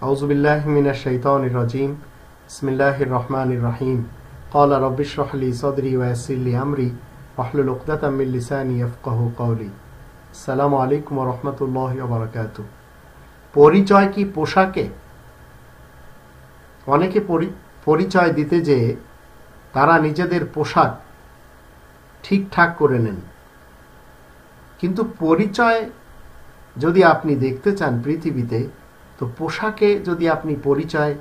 আউযু বিল্লাহি মিনাশ শাইতানির রাজিম। বিসমিল্লাহির রহমানির রহিম। ক্বালা রাব্বি ইশরাহ লি সাদরি ওয়া ইয়াসসির লি আমরি ওয়াহলুল উকদাতাম মিন লিসানি ইয়াফকাহু কওলি। আসসালামু আলাইকুম ওয়া রাহমাতুল্লাহি ওয়া বারাকাতুহু। পরিচয় কি পোশাকে? অনেকে পরিচয় দিতে যেয়ে তারা নিজেদের পোশাক ঠিকঠাক করে নেন, কিন্তু পরিচয় যদি আপনি দেখতে চান পৃথিবীতে, তো পোশাকে যদি আপনি পরিচয়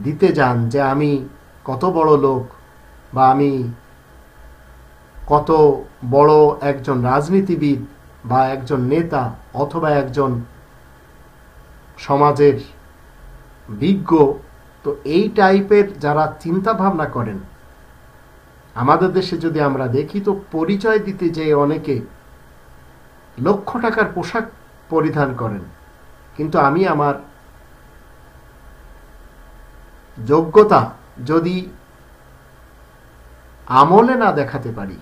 দিতে যান যে আমি কত বড় লোক বা আমি কত বড় একজন রাজনীতিবিদ বা একজন নেতা অথবা একজন সমাজের বিজ্ঞ, তো এই টাইপের যারা চিন্তা ভাবনা করেন আমাদের দেশে যদি আমরা দেখি, তো পরিচয় দিতে যে অনেকে লক্ষ টাকার পোশাক পরিধান করেন, কিন্তু আমি আমার যোগ্যতা যদি আমলে না দেখাতে পারি,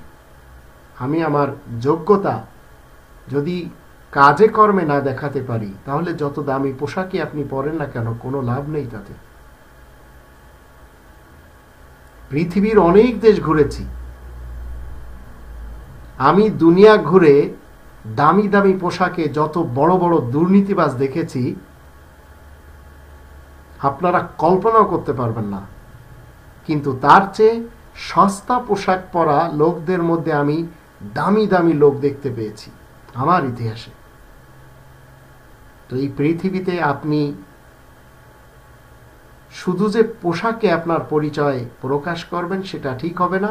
আমি আমার যোগ্যতা যদি কাজে কর্মে না দেখাতে পারি, তাহলে যত দামি পোশাকই আপনি পরেন না কেন কোনো লাভ নেই তাতে। পৃথিবীর অনেক দেশ ঘুরেছি আমি, দুনিয়া ঘুরে দামি দামি পোশাকে যত বড় বড় দুর্নীতিবাজ দেখেছি আপনারা কল্পনাও করতে পারবেন না। কিন্তু তার চেয়ে সস্তা পোশাক পরা লোকদের মধ্যে আমি দামি দামি লোক দেখতে পেয়েছি আমার ইতিহাসে। তো এই পৃথিবীতে আপনি শুধু যে পোশাকে আপনার পরিচয় প্রকাশ করবেন সেটা ঠিক হবে না।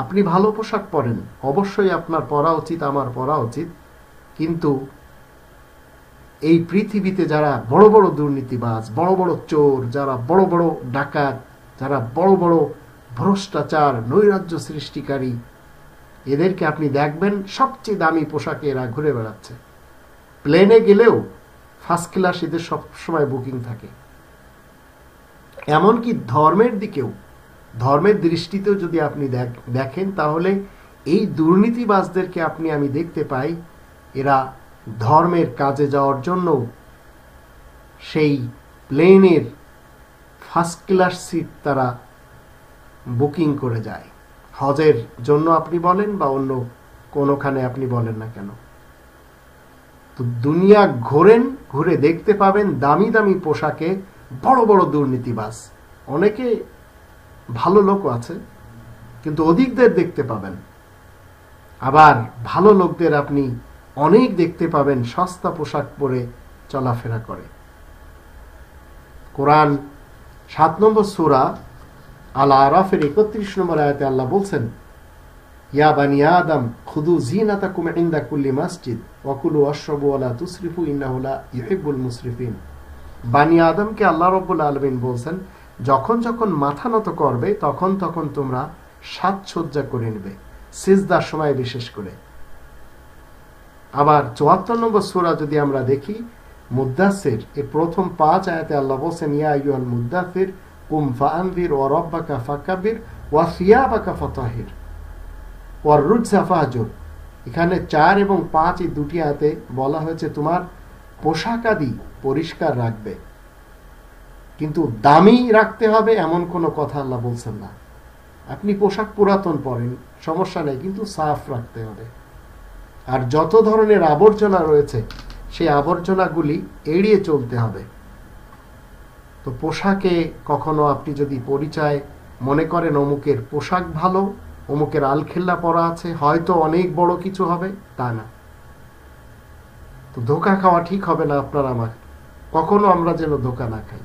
আপনি ভালো পোশাক পরেন, অবশ্যই আপনার পরা উচিত, আমার পরা উচিত, কিন্তু এই পৃথিবীতে যারা বড় বড় দুর্নীতিবাজ, বড় বড় চোর, যারা বড় বড় ডাকাত, যারা বড় বড় ভ্রষ্টাচার নৈরাজ্য সৃষ্টিকারী, এদেরকে আপনি দেখবেন সবচেয়ে দামি পোশাকে এরা ঘুরে বেড়াচ্ছে। প্লেনে গেলেও ফার্স্ট ক্লাস এদের সবসময় বুকিং থাকে। এমনকি ধর্মের দিকেও, ধর্মের দৃষ্টিতেও যদি আপনি দেখেন, তাহলে এই দুর্নীতিবাজদেরকে আমি দেখতে পাই এরা ধর্মের কাজে যাওয়ার জন্য সেই প্লেনের ফার্স্ট ক্লাস সিট তারা বুকিং করে যায়। হজের জন্য আপনি বলেন বা অন্য কোনোখানে আপনি বলেন না কেন, তো দুনিয়া ঘোরেন, ঘুরে দেখতে পাবেন দামি দামি পোশাকে বড় বড় দুর্নীতিবাজ। অনেকে ভালো লোকও আছে, কিন্তু অধিকদের দেখতে পাবেন। আবার ভালো লোকদের আপনি অনেক দেখতে পাবেন সস্তা পোশাক পরে চলাফেরা করে। কোরআন 7 নম্বর সূরা আল আরাফের 31 নম্বর আয়াতে আল্লাহ বলছেন, ইয়া বানি আদম খুদু জিনাতাকুম ইনদা কুল্লি মসজিদ ওয়া কুলু ওয়াশরাবু ওয়া লা তুসরিফু ইন্নাহু লা ইউহিব্বুল মুসরিফিন। বানি আদমকে আল্লাহ রাব্বুল আলামিন বলছেন, যখন যখন মাথা নত করবে তখন তখন তোমরা সাজসজ্জা করে নেবে, সিজদার সময় বিশেষ করে। আবার 74 নম্বর সূরা যদি আমরা দেখি, মুদ্দাসির এর প্রথম 5 আয়াতে আল্লাহ বলেন, ইয়া আইয়ুহাল মুদ্দাসির কুম ফাআনযির ওয়া রাব্বাকা ফাকাব্বির ওয়া সিয়াবাকা ফাতাহির ওয়ার রুজসা ফাহজুর। এখানে 4 এবং 5 এই দুটি আয়াতে বলা হয়েছে তোমার পোশাক আদি পরিষ্কার রাখবে, কিন্তু দামি রাখতে হবে এমন কোনো কথা আল্লাহ বলছেন না। আপনি পোশাক পুরাতন পরেন, সমস্যা নেই, কিন্তু সাফ রাখতে হবে। আর যত ধরনের আবর্জনা রয়েছে সেই আবর্জনাগুলি এড়িয়ে চলতে হবে। তো পোশাকে কখনো আপনি যদি পরিচয় মনে করেন অমুকের পোশাক ভালো, অমুকের আলখেল্লা পরা আছে, হয়তো অনেক বড় কিছু হবে, তা না। তো ধোঁকা খাওয়া ঠিক হবে না আপনার আমার, কখনো আমরা যেন ধোঁকা না খাই।